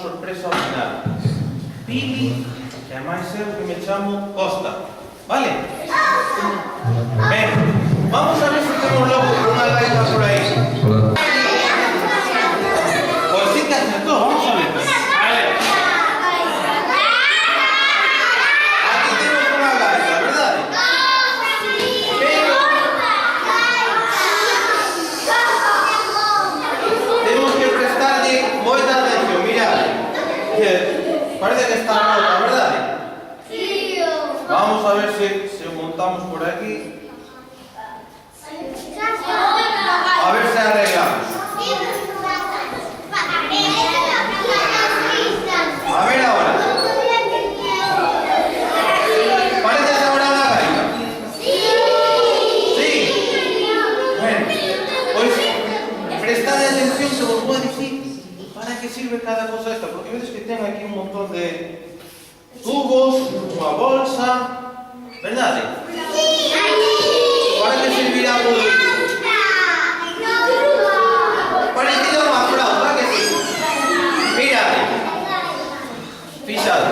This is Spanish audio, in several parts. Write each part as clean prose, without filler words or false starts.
sorpresa ao final. Pili, que ademais eu que me chamo Costa. Vale? Ben, vamos a ver se temos logo unha gaita por aí. Pois sí que acertou, vamos a ver. A ver. Aquí temos unha gaita, verdade? Pero temos que prestarlle moita atención, mirad. Parece que está rota, verdade? Sí. Vamos a ver se montamos por aquí. A ver se arreglamos. A ver ahora. ¿Parece ahora una gaita? Sí. Bueno, pues prestad atención que os voy a decir para qué sirve cada cosa esta, porque veis que tengo aquí un montón de tubos, una bolsa, ¿verdad? ¿Para qué servirá todo esto? Parecido a una flauta, que sí. Mirad, fijad,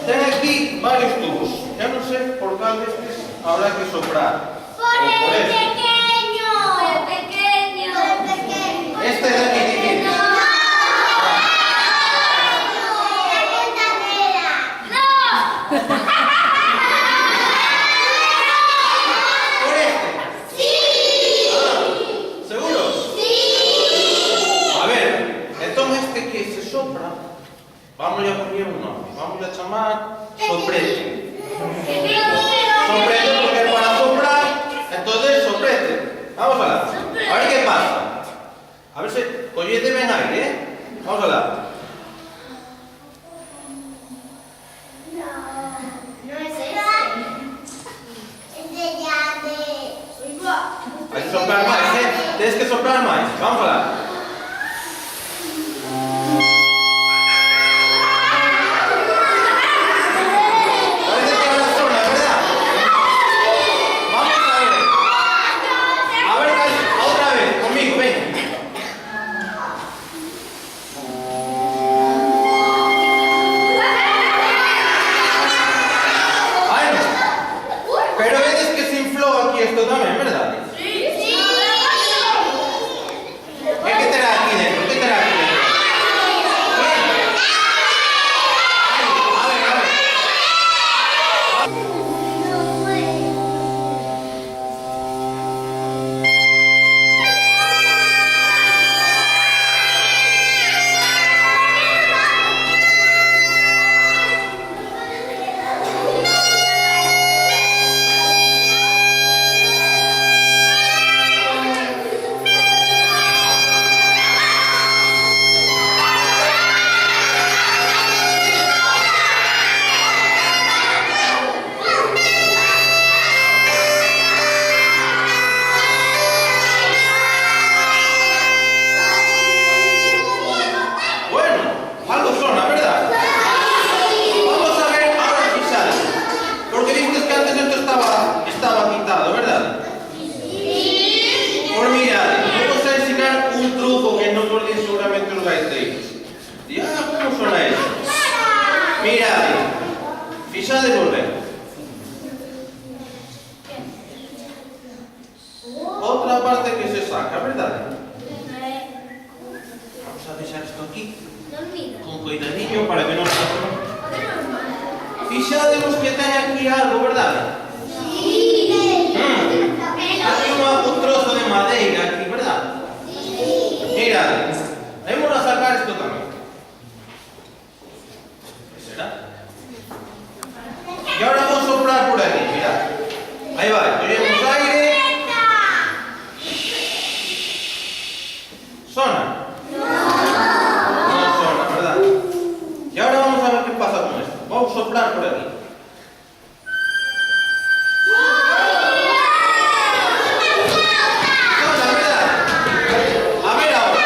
tengo aquí varios tubos. Ya no sé por cuál de estos habrá que soplar. Por el pequeño. Este de aquí, ¿qué es? Vamos a poner un nombre, vamos a llamar soprete. Soprete porque para soplar, entonces soprete. Vamos a ver qué pasa. A ver si collete ben aire, ¿eh? Vamos a ver. No es ese. Es de ya de... Hay que soplar más, ¿eh? Tienes que soplar más. Vamos a ver. Otra parte que se saca, ¿verdad? Vamos a dejar esto aquí con cuidadillo para que no se... Fixademos que ten aquí algo, ¿verdad? Sí. Hay un trozo de madera aquí, ¿verdad? Sí. Mirad, vamos a sacar esto también. ¿Qué será? Y ahora vamos a soplar por aquí, mirad. Ahí va, cogemos aire. ¿Sona? No sona, ¿verdad? Y ahora vamos a ver qué pasa con esto. Vamos a soplar por aquí. Sona, ¿verdad? A ver ahora.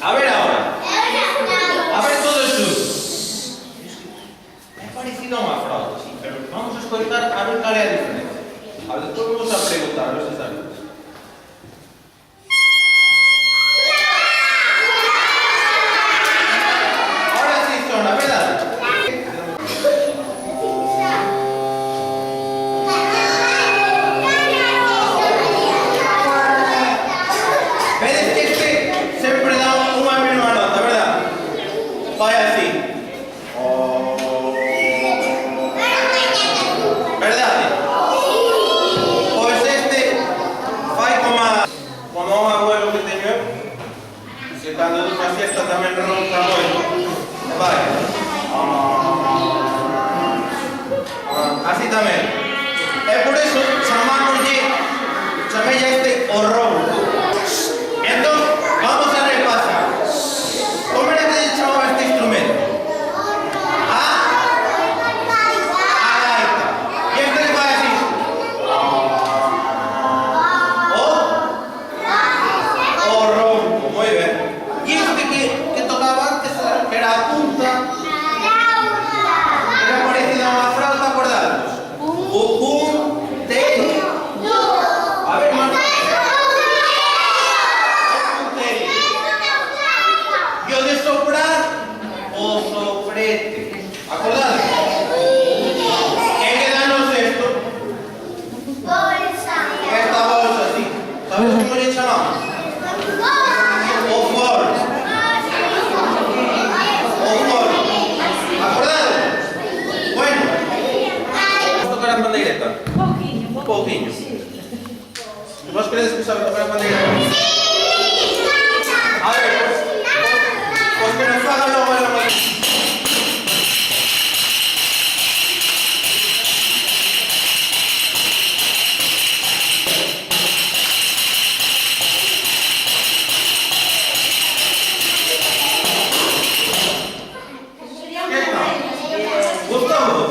A ver ahora. A ver todo esto. Me ha parecido una flauta, sí, pero vamos a escoitar a ver cuál es la diferencia. A ver, después vamos a preguntar, a ver si sabes. ya este horror. Entonces, vamos a repasar. ¿Cómo era que se llamaba este instrumento? Gaita. Y este le va a decir. O ronco, muy bien. Y este que tocaba antes era a punta. Era parecido a una flauta, acordados. A ver, más. Yo de soprar o soprete. ¿Acordado? ¿Qué quedanos esto? Esta bolsa, sí. ¿Sabes cómo le llamamos? O for. ¿Acordado? Bueno. ¿Vamos a tocar la pandereta? Un poquinho. ¿Vos crees que sabes tocar la pandereta? A ver, pues que nos haga luego la música. ¿Qué tal? ¿Gustamos?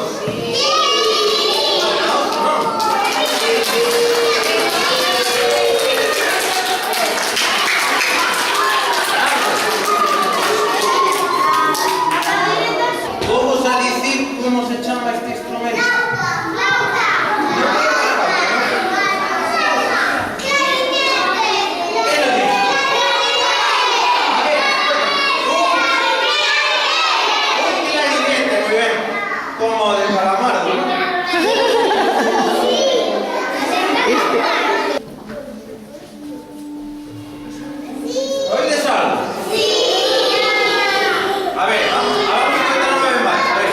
Vamos a decir cómo se llama este instrumento. ¿Qué lo dice? A ver, un clarinete, muy bien. Como de Calamardo, ¿no? ¿Oídes algo? A ver, vamos a intentar una vez más. A ver.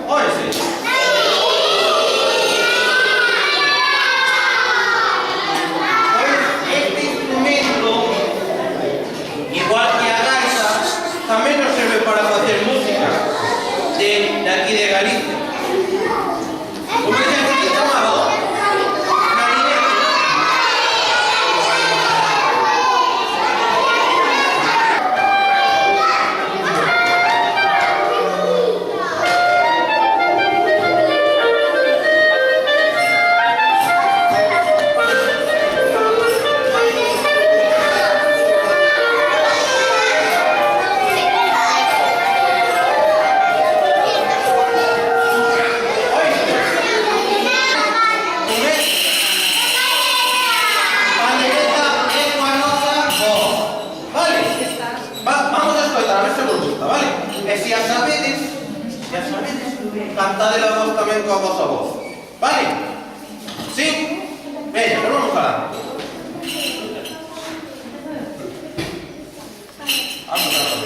Oye, sí. Este instrumento, igual que a gaita, también nos sirve para hacer música de aquí de Galicia. ¿Cómo es que se llamaba? Clarinete. Cantad la voz también con voz a voz. ¿Vale? ¿Sí? Venga, pero vamos a hablar. Vamos a hablar.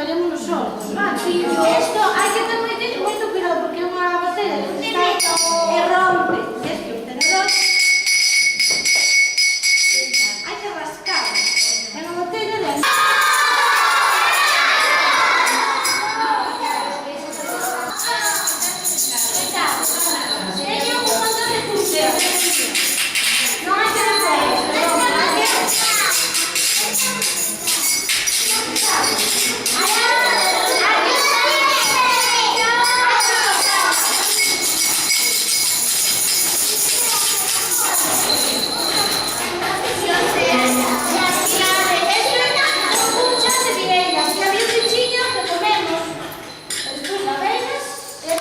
quedemos nos sordos, vale? Isto hai que ter moito cuidado porque é unha bacteria que está e rompe. Ves que o tenedor hai que rascar en a botella de teño un montón de pulseras. Non hai que hacer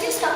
isto,